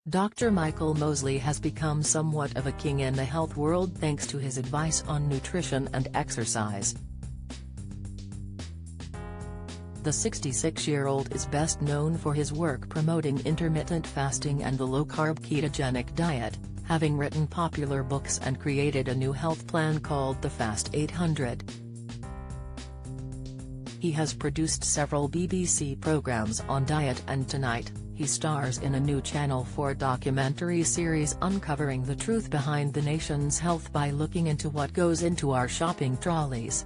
Dr. Michael Mosley has become somewhat of a king in the health world thanks to his advice on nutrition and exercise. The 66-year-old is best known for his work promoting intermittent fasting and the low-carb ketogenic diet, having written popular books and created a new health plan called the Fast 800. He has produced several BBC programs on diet, and tonight, he stars in a new Channel 4 documentary series uncovering the truth behind the nation's health by looking into what goes into our shopping trolleys.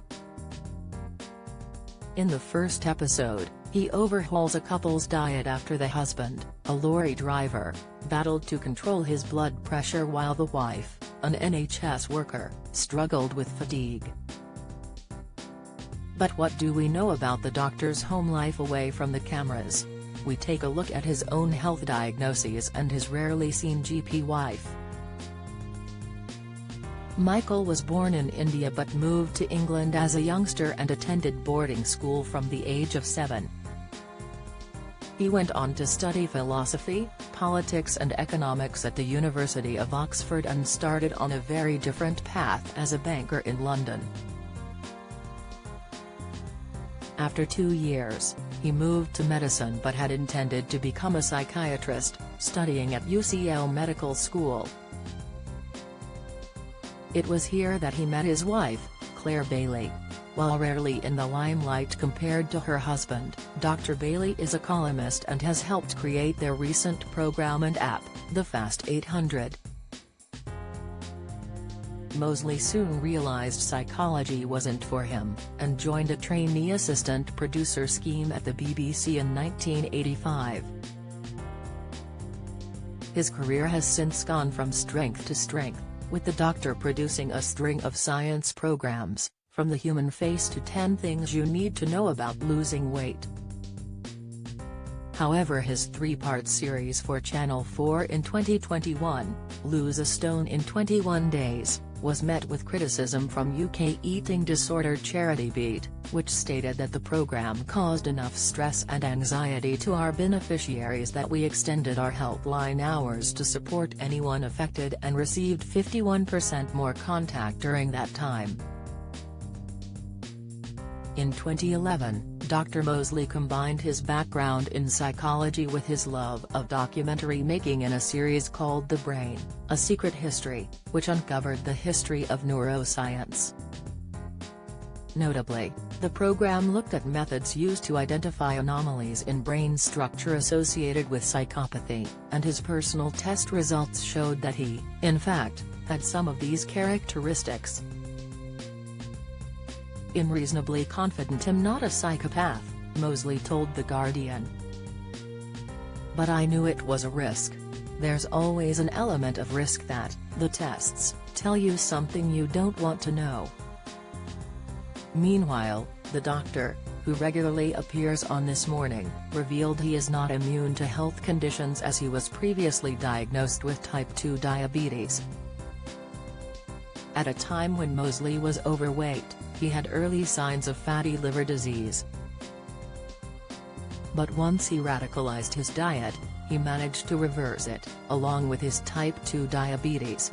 In the first episode, he overhauls a couple's diet after the husband, a lorry driver, battled to control his blood pressure while the wife, an NHS worker, struggled with fatigue. But what do we know about the doctor's home life away from the cameras? We take a look at his own health diagnoses and his rarely seen GP wife. Michael was born in India but moved to England as a youngster and attended boarding school from the age of 7. He went on to study philosophy, politics and economics at the University of Oxford and started on a very different path as a banker in London. After 2 years, he moved to medicine but had intended to become a psychiatrist, studying at UCL Medical School. It was here that he met his wife, Claire Bailey. While rarely in the limelight compared to her husband, Dr. Bailey is a columnist and has helped create their recent program and app, the Fast 800. Mosley soon realized psychology wasn't for him, and joined a trainee assistant producer scheme at the BBC in 1985. His career has since gone from strength to strength, with the doctor producing a string of science programs, from the human face to 10 things you need to know about losing weight. However, his 3-part series for Channel 4 in 2021, Lose a Stone in 21 Days, was met with criticism from UK eating disorder charity Beat, which stated that the programme caused enough stress and anxiety to our beneficiaries that we extended our helpline hours to support anyone affected and received 51% more contact during that time. In 2011, Dr. Mosley combined his background in psychology with his love of documentary making in a series called The Brain, A Secret History, which uncovered the history of neuroscience. Notably, the program looked at methods used to identify anomalies in brain structure associated with psychopathy, and his personal test results showed that he, in fact, had some of these characteristics. "I'm reasonably confident I'm not a psychopath," Mosley told The Guardian. "But I knew it was a risk. There's always an element of risk that, the tests, tell you something you don't want to know." Meanwhile, the doctor, who regularly appears on This Morning, revealed he is not immune to health conditions as he was previously diagnosed with type 2 diabetes. At a time when Mosley was overweight, he had early signs of fatty liver disease. But once he radicalized his diet, he managed to reverse it, along with his type 2 diabetes.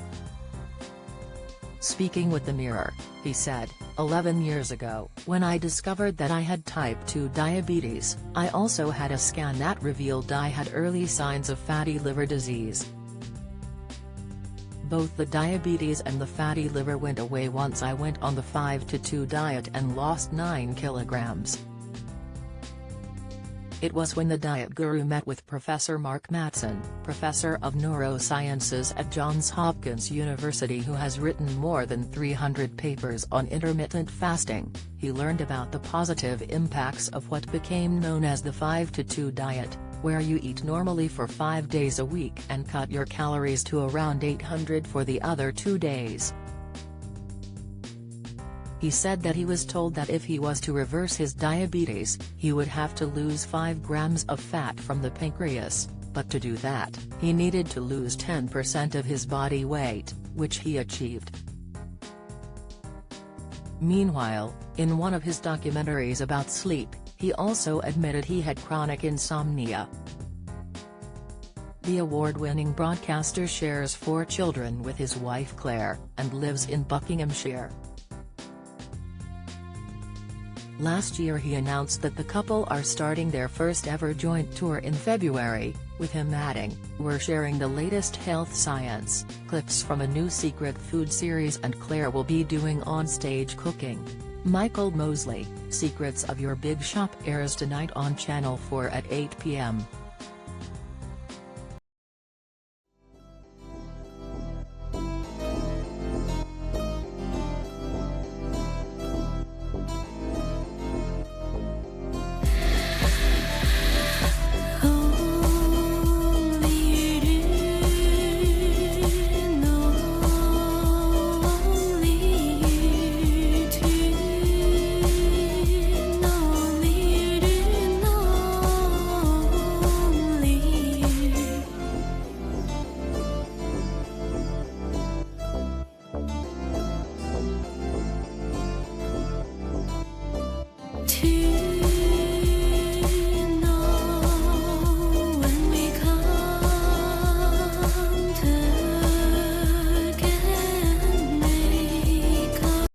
Speaking with the Mirror, he said, 11 years ago, when I discovered that I had type 2 diabetes, I also had a scan that revealed I had early signs of fatty liver disease. Both the diabetes and the fatty liver went away once I went on the 5-2 diet and lost 9 kilograms. It was when the diet guru met with Professor Mark Mattson, professor of neurosciences at Johns Hopkins University who has written more than 300 papers on intermittent fasting, he learned about the positive impacts of what became known as the 5-2 diet, where you eat normally for 5 days a week and cut your calories to around 800 for the other 2 days. He said that he was told that if he was to reverse his diabetes, he would have to lose 5 grams of fat from the pancreas, but to do that, he needed to lose 10% of his body weight, which he achieved. Meanwhile, in one of his documentaries about sleep, he also admitted he had chronic insomnia. The award-winning broadcaster shares 4 children with his wife Claire, and lives in Buckinghamshire. Last year he announced that the couple are starting their first ever joint tour in February, with him adding, "We're sharing the latest health science, clips from a new secret food series, and Claire will be doing on-stage cooking." Michael Mosley, Secrets of Your Big Shop airs tonight on Channel 4 at 8 p.m.